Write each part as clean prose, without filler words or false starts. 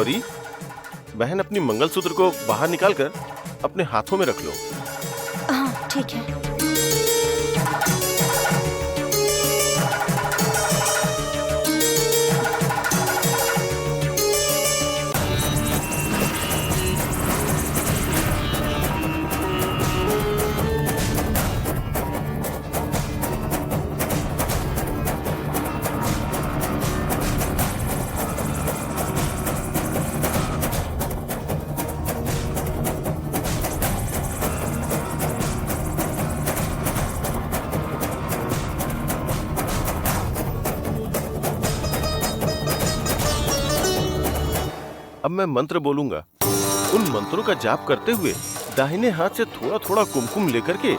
गौरी, बहन अपनी मंगलसूत्र को बाहर निकालकर अपने हाथों में रख लो। हाँ ठीक है। अब मैं मंत्र बोलूंगा, उन मंत्रों का जाप करते हुए दाहिने हाथ से थोड़ा थोड़ा कुमकुम लेकर के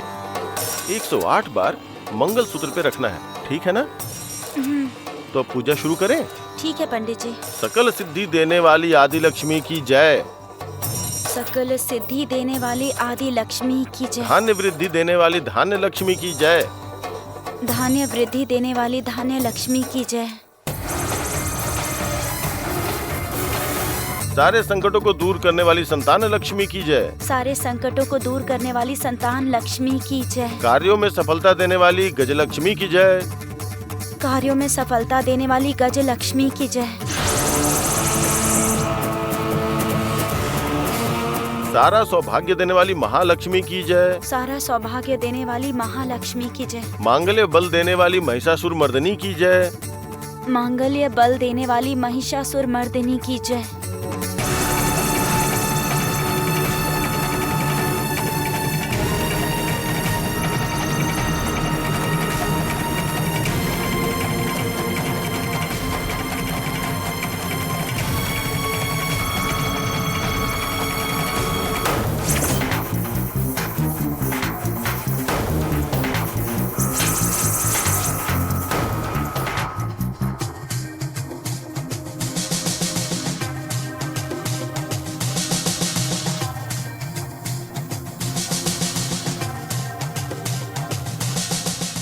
108 बार मंगलसूत्र पे रखना है, ठीक है ना? तो अब पूजा शुरू करें। ठीक है पंडित जी। सकल सिद्धि देने वाली आदि लक्ष्मी की जय। सकल सिद्धि देने वाली आदि लक्ष्मी की जय। धान्य वृद्धि देने वाली धान्य लक्ष्मी की जय। धान्य वृद्धि देने वाली धान्य लक्ष्मी की जय। सारे संकटों को दूर करने वाली संतान लक्ष्मी की जय। सारे संकटों को दूर करने वाली संतान लक्ष्मी की जय। कार्यों में सफलता देने वाली गजलक्ष्मी की जय। कार्यों में सफलता देने वाली गज लक्ष्मी की जय। सारा सौभाग्य देने वाली महालक्ष्मी की जय। सारा सौभाग्य देने वाली महालक्ष्मी की जय। मांगल्य बल देने वाली महिषासुर मर्दनी की जय। मांगल्य बल देने वाली महिषासुर मर्दिनी की जय।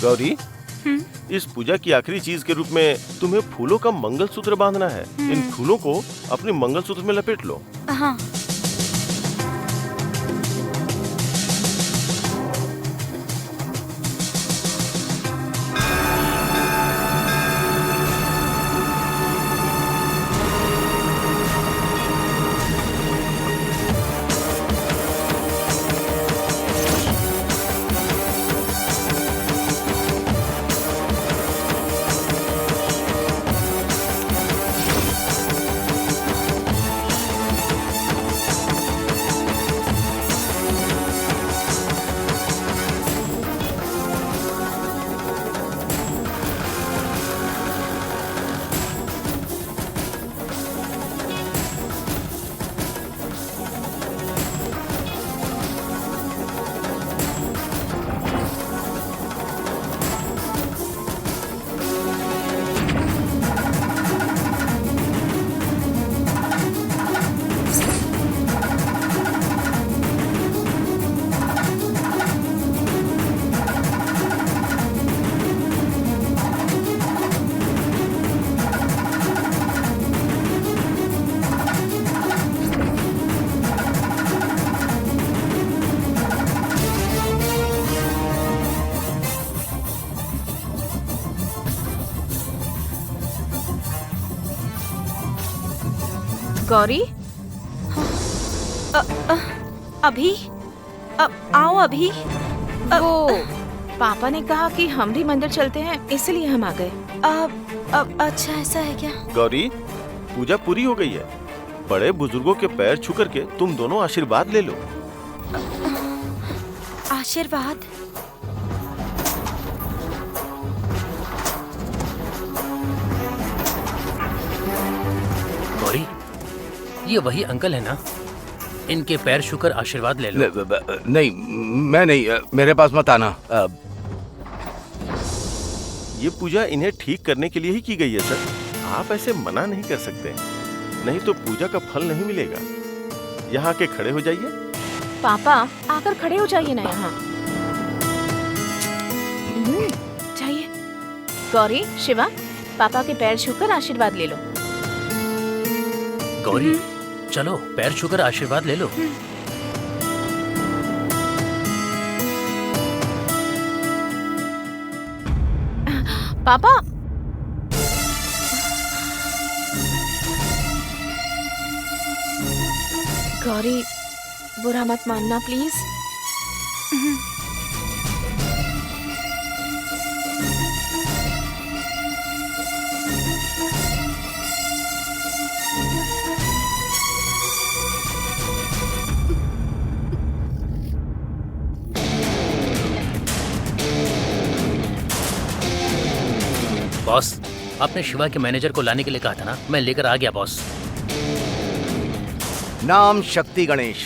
गौरी, इस पूजा की आखिरी चीज के रूप में तुम्हें फूलों का मंगलसूत्र बांधना है। इन फूलों को अपने मंगलसूत्र में लपेट लो। हाँ। गौरी, अभी आओ अभी। वो पापा ने कहा कि हम भी मंदिर चलते हैं, इसलिए हम आ गए। अच्छा ऐसा है क्या? गौरी, पूजा पूरी हो गई है। बड़े बुजुर्गों के पैर छू करके तुम दोनों आशीर्वाद ले लो। आशीर्वाद? गौरी, ये वही अंकल है ना? इनके पैर छूकर आशीर्वाद ले लो। नहीं, मैं नहीं, मेरे पास मत आना। ये पूजा इन्हें ठीक करने के लिए ही की गई है सर। आप ऐसे मना नहीं कर सकते, नहीं तो पूजा का फल नहीं मिलेगा। यहाँ के खड़े हो जाइए। पापा आकर खड़े हो जाइए ना यहाँ। जाइए। गौरी, शिवा, पापा के पैर छूकर आशीर्वाद ले लो। गौरी, चलो पैर छूकर आशीर्वाद ले लो। पापा, गौरी बुरा मत मानना प्लीज। बॉस, आपने शिवा के मैनेजर को लाने के लिए कहा था ना, मैं लेकर आ गया बॉस। नाम शक्ति गणेश,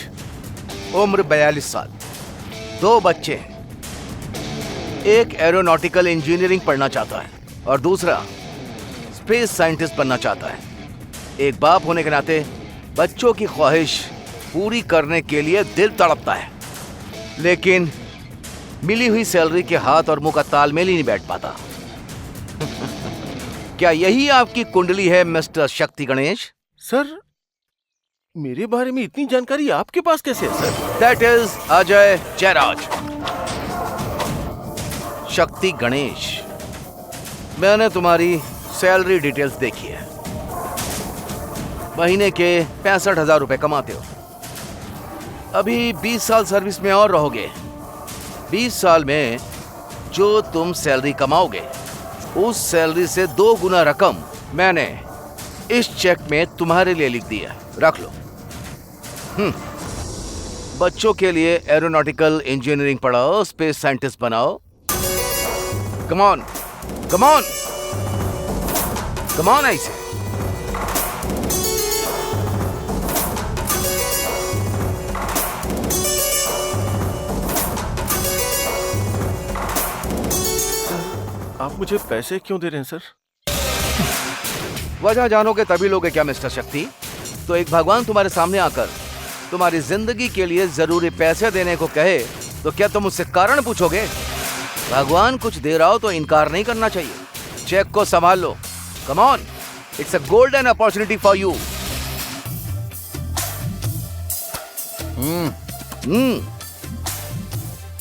उम्र 42 साल, 2 बच्चे हैं। एक एरोनॉटिकल इंजीनियरिंग पढ़ना चाहता है और दूसरा स्पेस साइंटिस्ट बनना चाहता है। एक बाप होने के नाते बच्चों की ख्वाहिश पूरी करने के लिए दिल तड़पता है, लेकिन मिली हुई सैलरी के हाथ और मुंह का तालमेल ही नहीं बैठ पाता। क्या यही आपकी कुंडली है मिस्टर शक्ति गणेश? सर, मेरे बारे में इतनी जानकारी आपके पास कैसे है sir? That is Ajay Jayraj. Shakti Ganesh, मैंने तुम्हारी सैलरी डिटेल्स देखी है। महीने के 65,000 रुपए कमाते हो। अभी 20 साल सर्विस में और रहोगे। 20 साल में जो तुम सैलरी कमाओगे, उस सैलरी से 2 गुना रकम मैंने इस चेक में तुम्हारे लिए लिख दी है। रख लो। बच्चों के लिए एरोनॉटिकल इंजीनियरिंग पढ़ाओ, स्पेस साइंटिस्ट बनाओ। Come on, come on, come on ऐसे। आप मुझे पैसे क्यों दे रहे हैं सर? वजह जानोगे तभी लोगे क्या मिस्टर शक्ति? तो एक भगवान तुम्हारे सामने आकर तुम्हारी जिंदगी के लिए जरूरी पैसे देने को कहे तो क्या तुम उससे कारण पूछोगे? भगवान कुछ दे रहा हो तो इनकार नहीं करना चाहिए। चेक को संभाल लो। Come on, it's a golden opportunity for you.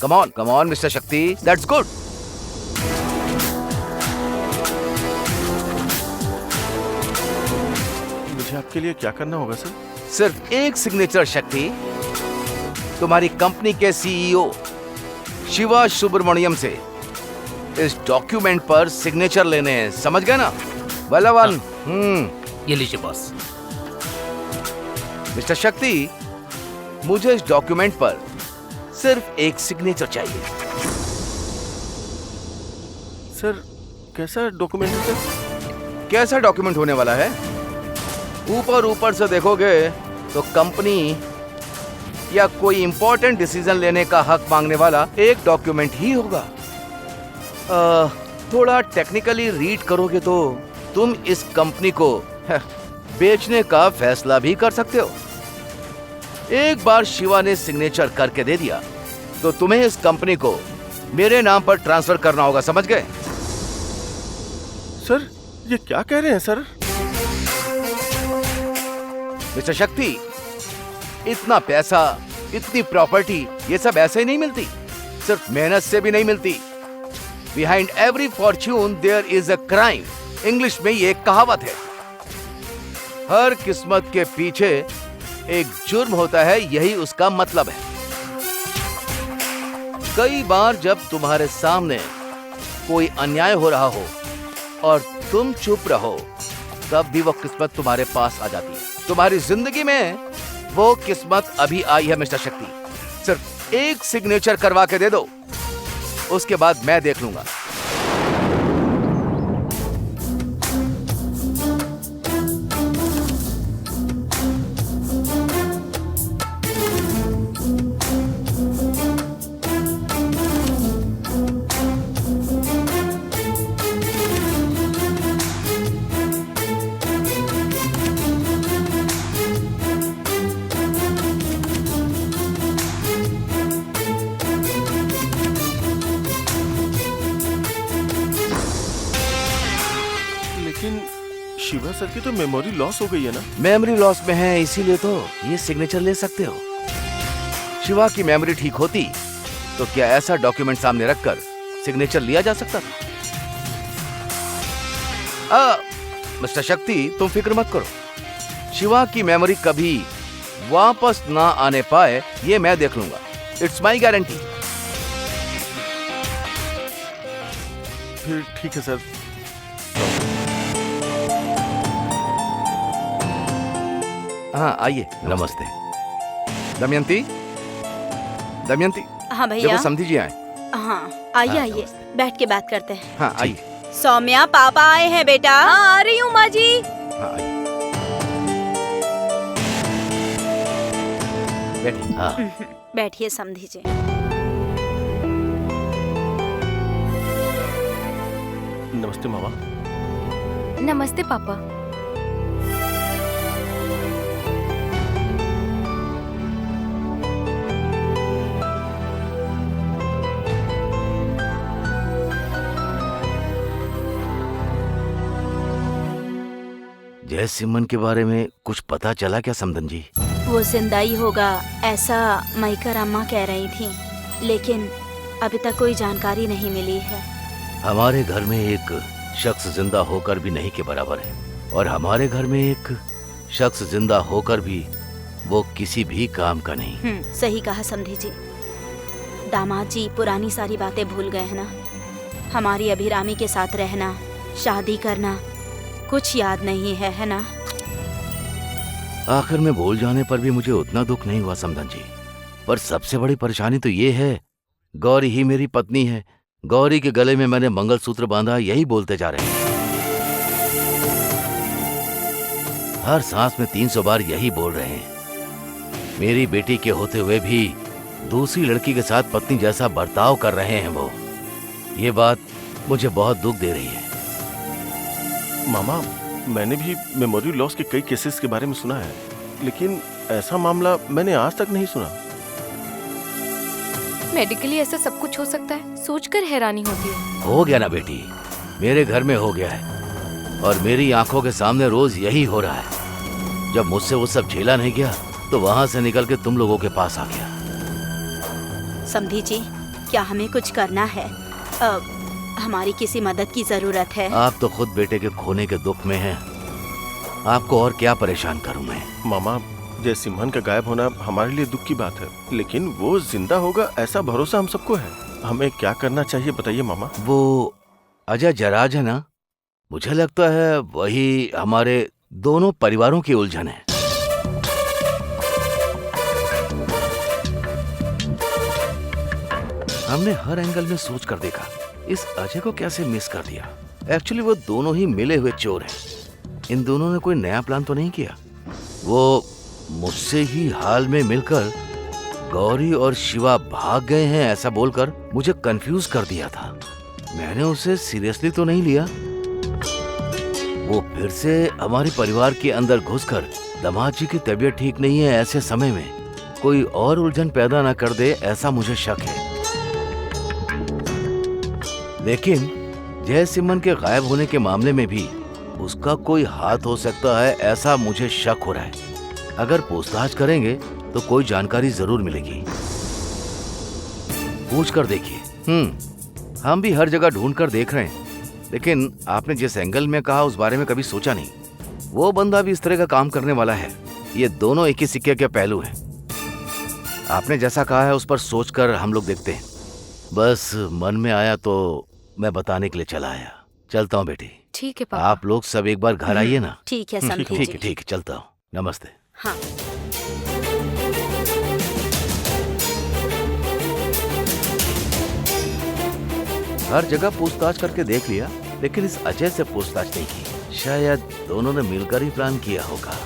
Come on mister Shakti, that's good. मुझे आपके लिए क्या करना होगा सर? सिर्फ एक सिग्नेचर शक्ति। तुम्हारी कंपनी के सीईओ शिवा सुब्रमण्यम से इस डॉक्यूमेंट पर सिग्नेचर लेने हैं, समझ गए ना? बलवन। ये लीजिए बॉस। मिस्टर शक्ति, मुझे इस डॉक्यूमेंट पर सिर्फ एक सिग्नेचर चाहिए। सर, कैसा डॉक्यूमेंट है सर? कैसा डॉक्यूमेंट होने वाला है? ऊपर से देखोगे तो कंपनी या कोई इंपॉर्टेंट डिसीजन लेने का हक मांगने वाला एक डॉक्यूमेंट ही होगा। थोड़ा टेक्निकली रीड करोगे तो तुम इस कंपनी को बेचने का फैसला भी कर सकते हो। एक बार शिवा ने सिग्नेचर करके दे दिया तो तुम्हें इस कंपनी को मेरे नाम पर ट्रांसफर करना होगा, समझ गए? सर, ये क्या कह रहे हैं सर? मिस्टर शक्ति, इतना पैसा, इतनी प्रॉपर्टी, ये सब ऐसे ही नहीं मिलती, सिर्फ मेहनत से भी नहीं मिलती। Behind every fortune there is a crime. English में ये एक कहावत है। हर किस्मत के पीछे एक जुर्म होता है, यही उसका मतलब है। कई बार जब तुम्हारे सामने कोई अन्याय हो रहा हो और तुम चुप रहो, तब भी वो किस्मत तुम्हारे पास आ जाती है। तुम्हारी जिंदगी में वो किस्मत अभी आई है मिस्टर शक्ति। सिर्फ एक सिग्नेचर करवा के दे दो, उसके बाद मैं देख लूंगा। सर की तो मेमोरी लॉस हो गई है ना। मेमोरी लॉस में है, इसीलिए तो ये सिग्नेचर ले सकते हो। शिवा की मेमोरी ठीक होती तो क्या ऐसा डॉक्यूमेंट सामने रखकर सिग्नेचर लिया जा सकता था? मिस्टर शक्ति, तुम फिक्र मत करो। शिवा की मेमोरी कभी वापस ना आने पाए ये मैं देख लूंगा। It's my guarantee. फिर ठीक है सर। हाँ आइए। नमस्ते। दमयंती, दमयंती, हाँ देखो भैया। समधी जी आए। हाँ आइए हाँ, आइए, नमस्ते। बैठ के बात करते हैं। हाँ आइए। सौम्या, पापा आए हैं बेटा। हाँ आ रही हूँ माँ जी। हाँ आइए। बैठिए। हाँ बैठिए समधी जी। नमस्ते मामा। नमस्ते पापा। जय सिमन के बारे में कुछ पता चला क्या समधन जी? वो जिंदा ही होगा ऐसा मईकर अम्मा कह रही थी, लेकिन अभी तक कोई जानकारी नहीं मिली है। हमारे घर में एक शख्स जिंदा होकर भी नहीं के बराबर है, और हमारे घर में एक शख्स जिंदा होकर भी वो किसी भी काम का नहीं। सही कहा समधी जी। दामाद जी पुरानी सारी बातें भूल गए हैं ना। हमारी अभिरामी के साथ रहना, शादी करना, कुछ याद नहीं है ना? आखिर में भूल जाने पर भी मुझे उतना दुख नहीं हुआ समधन जी, पर सबसे बड़ी परेशानी तो ये है, गौरी ही मेरी पत्नी है। गौरी के गले में मैंने मंगलसूत्र बांधा, यही बोलते जा रहे हैं। हर सांस में 300 बार यही बोल रहे हैं। मेरी बेटी के होते हुए भी दूसरी लड़की के साथ पत्नी जैसा बर्ताव कर रहे हैं वो। ये बात मुझे बहुत दुख दे रही है। मामा, मैंने भी मेमोरी लॉस के कई केसेस के बारे में सुना है, लेकिन ऐसा मामला मैंने आज तक नहीं सुना। मेडिकली ऐसा सब कुछ हो सकता है, सोचकर हैरानी होती है। हो गया ना बेटी, मेरे घर में हो गया है, और मेरी आंखों के सामने रोज यही हो रहा है। जब मुझसे वो सब झेला नहीं गया तो वहां से निकल के तुम लोगों के पास आ गया। समधी जी, क्या हमें कुछ करना है? हमारी किसी मदद की जरूरत है। आप तो खुद बेटे के खोने के दुख में हैं। आपको और क्या परेशान करूं मैं? मामा, जय सिम्हन का गायब होना हमारे लिए दुख की बात है, लेकिन वो जिंदा होगा ऐसा भरोसा हम सबको है। हमें क्या करना चाहिए बताइए मामा। वो अजय जराज है ना, मुझे लगता है वही हमारे दोनों परिवारों की उलझन है। हमने हर एंगल में सोच कर देखा, इस अजय को कैसे मिस कर दिया। एक्चुअली वो दोनों ही मिले हुए चोर हैं। इन दोनों ने कोई नया प्लान तो नहीं किया। वो मुझसे ही हाल में मिलकर गौरी और शिवा भाग गए हैं ऐसा बोलकर मुझे कंफ्यूज कर दिया था। मैंने उसे सीरियसली तो नहीं लिया। वो फिर से हमारे परिवार के अंदर घुसकर दामाद जी की तबीयत ठीक नहीं है ऐसे समय में कोई और उलझन पैदा ना कर दे, ऐसा मुझे शक है। लेकिन जय सिमन के गायब होने के मामले में भी उसका कोई हाथ हो सकता है, ऐसा मुझे शक हो रहा है। अगर पूछताछ करेंगे तो कोई जानकारी जरूर मिलेगी। पूछ कर देखिए। हम भी हर जगह ढूंढ कर देख रहे हैं, लेकिन आपने जिस एंगल में कहा उस बारे में कभी सोचा नहीं। वो बंदा भी इस तरह का काम करने वाला है। ये दोनों एक ही सिक्के के पहलू हैं। आपने जैसा कहा है उस पर सोचकर हम लोग देखते हैं। बस मन में आया तो मैं बताने के लिए चला आया। चलता हूँ बेटी। ठीक है पापा। आप लोग सब एक बार घर आइए ना। ठीक है समधी जी। ठीक है, चलता हूँ। नमस्ते। हाँ। हर जगह पूछताछ करके देख लिया, लेकिन इस अजय से पूछताछ नहीं की। शायद दोनों ने मिलकर ही प्लान किया होगा।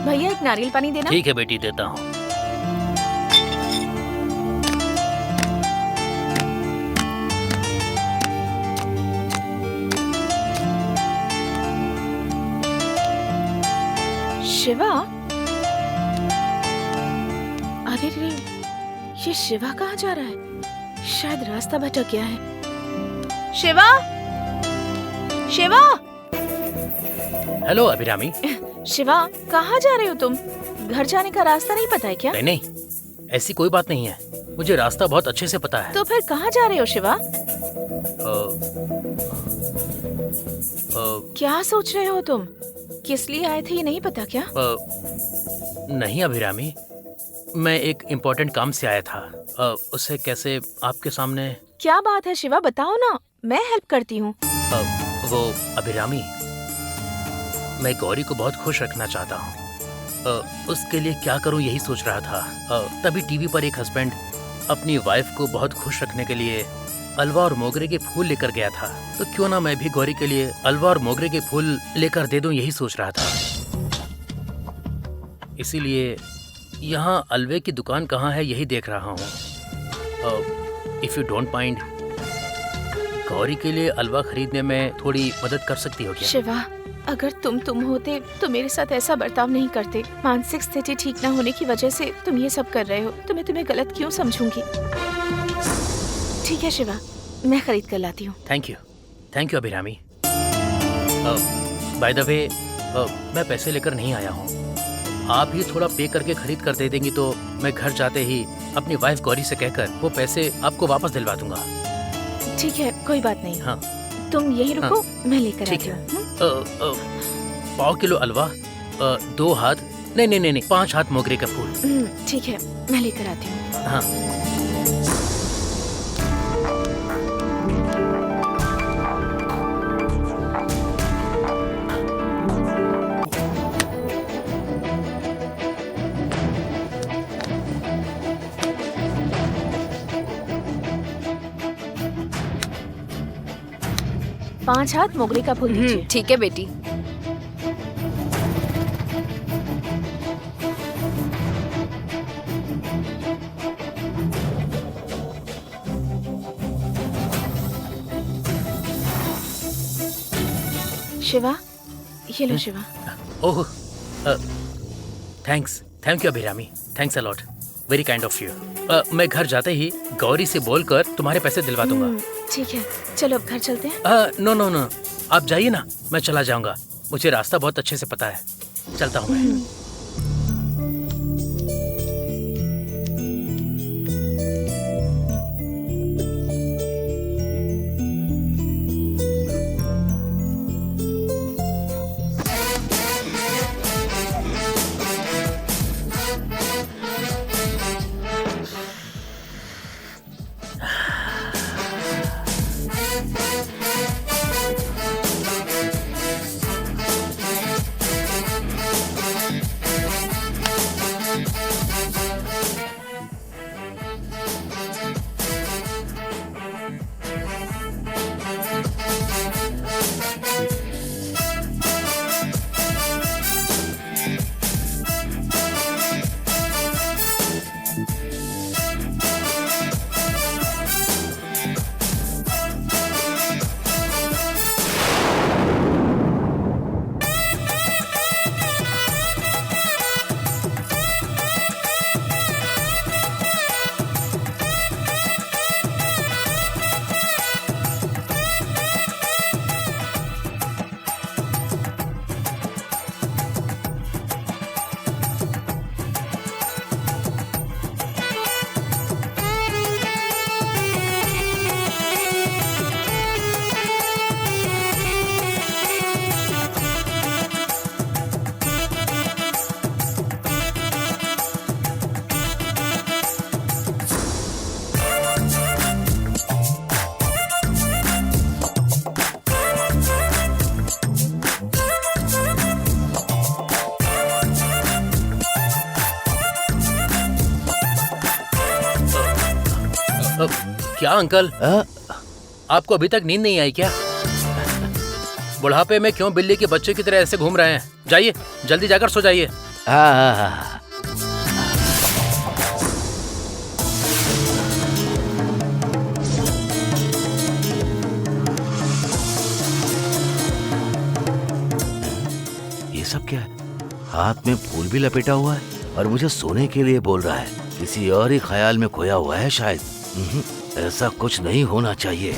भैया एक नारियल पानी देना। ठीक है बेटी, देता हूँ। शिवा, अरे रे, ये शिवा कहाँ जा रहा है? शायद रास्ता भटक गया है। शिवा, शिवा, हेलो अभिरामी। शिवा, कहाँ जा रहे हो तुम? घर जाने का रास्ता नहीं पता है क्या? नहीं नहीं, ऐसी कोई बात नहीं है, मुझे रास्ता बहुत अच्छे से पता है। तो फिर कहाँ जा रहे हो शिवा? क्या सोच रहे हो तुम? किस लिए आए थे ये नहीं पता क्या? नहीं अभिरामी, मैं एक इम्पोर्टेंट काम से आया था। उसे कैसे आपके सामने। क्या बात है शिवा, बताओ ना, मैं हेल्प करती हूँ। वो अभिरामी, मैं गौरी को बहुत खुश रखना चाहता हूँ। उसके लिए क्या करूँ यही सोच रहा था। तभी टीवी पर एक हस्बैंड अपनी वाइफ को बहुत खुश रखने के लिए अलवा और मोगरे के फूल लेकर गया था। तो क्यों ना मैं भी गौरी के लिए अलवा और मोगरे के फूल लेकर दे दूं, यही सोच रहा था। इसीलिए यहाँ अलवे की दुकान कहाँ है यही देख रहा हूँ। If you don't mind, Gauri के लिए अलवा खरीदने में थोड़ी मदद कर सकती हो क्या? शिवा, अगर तुम होते तो मेरे साथ ऐसा बर्ताव नहीं करते। मानसिक स्थिति ठीक न होने की वजह से तुम ये सब कर रहे हो, तो मैं तुम्हें गलत क्यों समझूंगी? ठीक है शिवा, मैं खरीद कर लाती हूँ। Thank you Abhirami. By the way, मैं पैसे लेकर नहीं आया हूँ। आप ही थोड़ा पे करके खरीद कर दे देंगी तो मैं घर जाते ही अपनी वाइफ गौरी से कहकर वो पैसे आपको वापस दिलवा दूंगा। ठीक है, कोई बात नहीं। हाँ, तुम यही रुको, मैं लेकर ठीक आती है। हूँ। 1.5 किलो अलवा, 2 हाथ, नहीं 5 हाथ मोगरे का फूल। ठीक है, मैं लेकर आती हूँ। हाँ। पाँच हाथ मोगरे का फूल दीजिए। ठीक है बेटी। शिवा, ये लो Shiva. Oh, thank you Abhirami, thanks a lot, very kind of you. मैं घर जाते ही गौरी से बोलकर तुम्हारे पैसे दिलवा दूंगा। ठीक है, चलो अब घर चलते हैं। नो, आप जाइए ना, मैं चला जाऊंगा। मुझे रास्ता बहुत अच्छे से पता है, चलता हूँ मैं। क्या अंकल, आपको अभी तक नींद नहीं आई क्या? बुढ़ापे में क्यों बिल्ली के बच्चे की तरह ऐसे घूम रहे हैं? जाइए, जल्दी जाकर सो जाइए। हाँ। ये सब क्या है? हाथ में फूल भी लपेटा हुआ है और मुझे सोने के लिए बोल रहा है। किसी और ही ख्याल में खोया हुआ है शायद। ऐसा कुछ नहीं होना चाहिए।